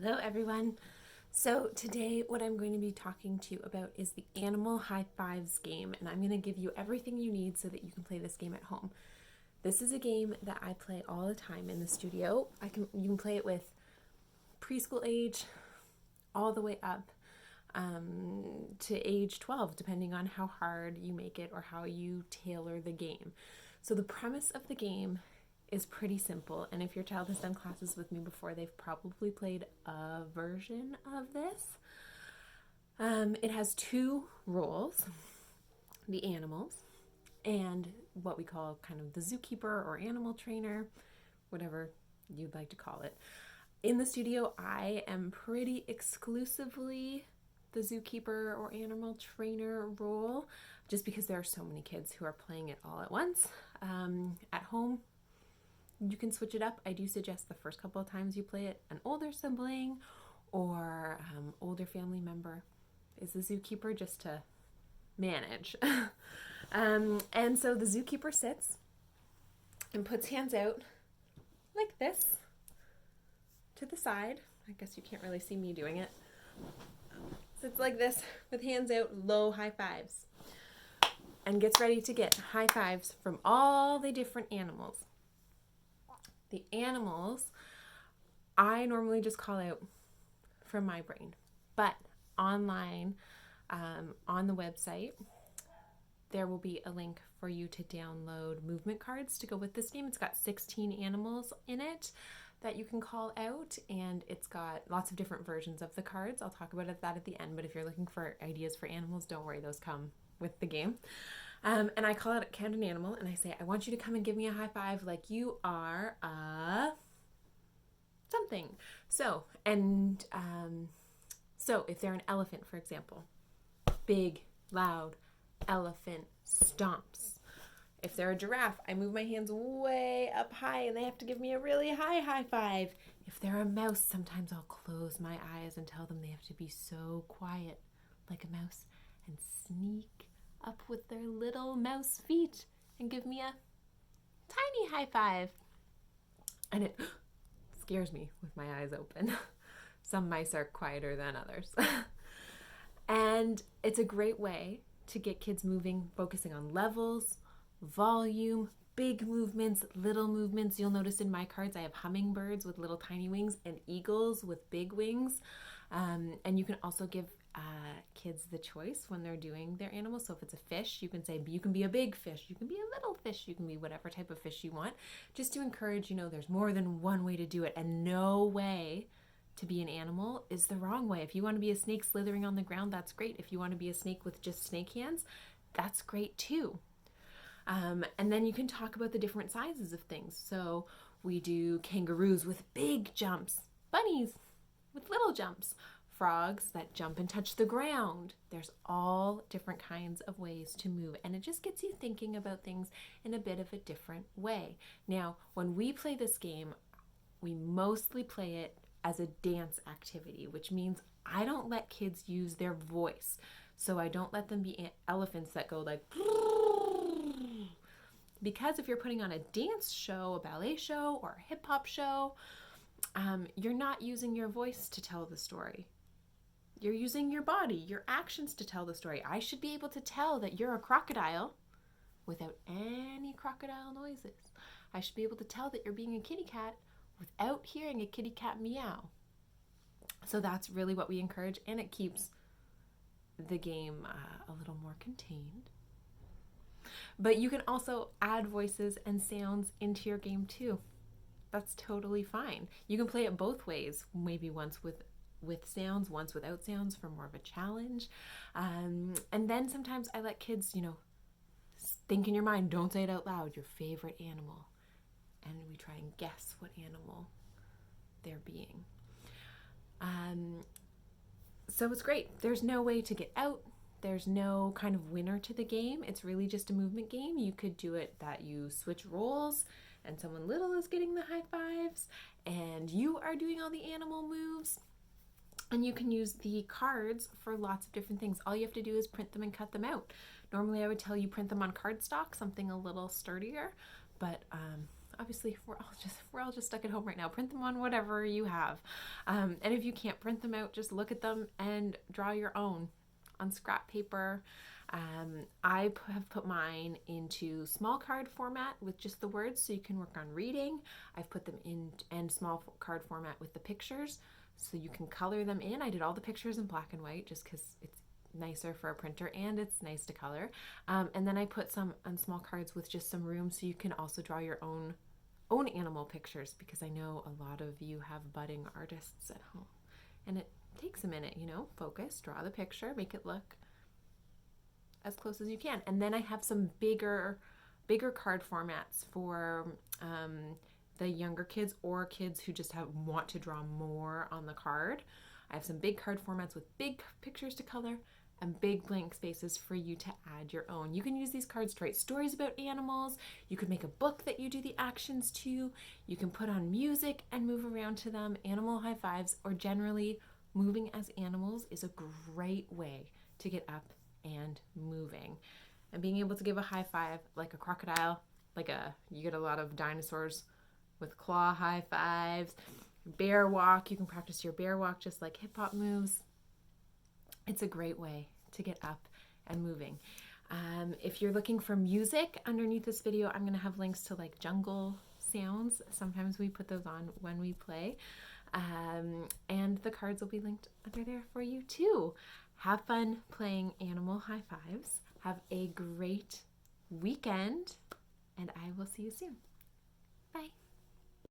Hello everyone. So today what I'm going to be talking to you about is the Animal High Fives game, and I'm going to give you everything you need so that you can play this game at home. This is a game that I play all the time in the studio. You can play it with preschool age all the way up to age 12, depending on how hard you make it or how you tailor the game. So the premise of the game is pretty simple, and if your child has done classes with me before, they've probably played a version of this. It has two roles: the animals and what we call kind of the zookeeper or animal trainer, whatever you'd like to call it. In the studio, I am pretty exclusively the zookeeper or animal trainer role, just because there are so many kids who are playing it all at once. At home, you can switch it up. I do suggest the first couple of times you play it, an older sibling or older family member is the zookeeper, just to manage. And so the zookeeper sits and puts hands out like this to the side. I guess you can't really see me doing it. Sits like this with hands out, low high fives, and gets ready to get high fives from all the different animals. The animals, I normally just call out from my brain, but online, on the website, there will be a link for you to download movement cards to go with this game. It's got 16 animals in it that you can call out, and it's got lots of different versions of the cards. I'll talk about that at the end, but if you're looking for ideas for animals, don't worry, those come with the game. And I call out, count an animal, and I say, I want you to come and give me a high five like you are a something. So if they're an elephant, for example, big, loud elephant stomps. If they're a giraffe, I move my hands way up high and they have to give me a really high five. If they're a mouse, sometimes I'll close my eyes and tell them they have to be so quiet, like a mouse, and sneak up with their little mouse feet and give me a tiny high five. And it scares me with my eyes open. Some mice are quieter than others. And it's a great way to get kids moving, focusing on levels, volume, big movements, little movements. You'll notice in my cards I have hummingbirds with little tiny wings and eagles with big wings. And you can also give kids the choice when they're doing their animals. So if it's a fish, you can say you can be a big fish, you can be a little fish, you can be whatever type of fish you want, just to encourage, there's more than one way to do it, and no way to be an animal is the wrong way. If you want to be a snake slithering on the ground, that's great. If you want to be a snake with just snake hands, that's great too. And then you can talk about the different sizes of things. So we do kangaroos with big jumps, bunnies with little jumps, frogs that jump and touch the ground. There's all different kinds of ways to move, and it just gets you thinking about things in a bit of a different way. Now, when we play this game, we mostly play it as a dance activity, which means I don't let kids use their voice. So I don't let them be elephants that go like, because if you're putting on a dance show, a ballet show, or a hip hop show, you're not using your voice to tell the story. You're using your body, your actions to tell the story. I should be able to tell that you're a crocodile without any crocodile noises. I should be able to tell that you're being a kitty cat without hearing a kitty cat meow. So that's really what we encourage, and it keeps the game a little more contained. But you can also add voices and sounds into your game too. That's totally fine. You can play it both ways, maybe once with sounds, once without sounds for more of a challenge. And then sometimes I let kids, think in your mind, don't say it out loud, your favorite animal. And we try and guess what animal they're being. So it's great. There's no way to get out. There's no kind of winner to the game. It's really just a movement game. You could do it that you switch roles and someone little is getting the high fives and you are doing all the animal moves. And you can use the cards for lots of different things. All you have to do is print them and cut them out. Normally I would tell you print them on cardstock, something a little sturdier, but obviously we're all just stuck at home right now. Print them on whatever you have. And if you can't print them out, just look at them and draw your own on scrap paper. I have put mine into small card format with just the words so you can work on reading. I've put them in and small card format with the pictures so you can color them in. I did all the pictures in black and white just because it's nicer for a printer and it's nice to color. And then I put some on small cards with just some room so you can also draw your own animal pictures, because I know a lot of you have budding artists at home and it takes a minute, you know, focus, draw the picture, make it look as close as you can. And then I have some bigger card formats for the younger kids or kids who just want to draw more on the card. I have some big card formats with big pictures to color and big blank spaces for you to add your own. You can use these cards to write stories about animals. You could make a book that you do the actions to. You can put on music and move around to them. Animal high fives, or generally moving as animals, is a great way to get up and moving. And being able to give a high five like a crocodile, you get a lot of dinosaurs with claw high fives. Bear walk, you can practice your bear walk just like hip hop moves. It's a great way to get up and moving. If you're looking for music underneath this video, I'm going to have links to like jungle sounds. Sometimes we put those on when we play. And the cards will be linked under there for you too. Have fun playing animal high fives. Have a great weekend, and I will see you soon.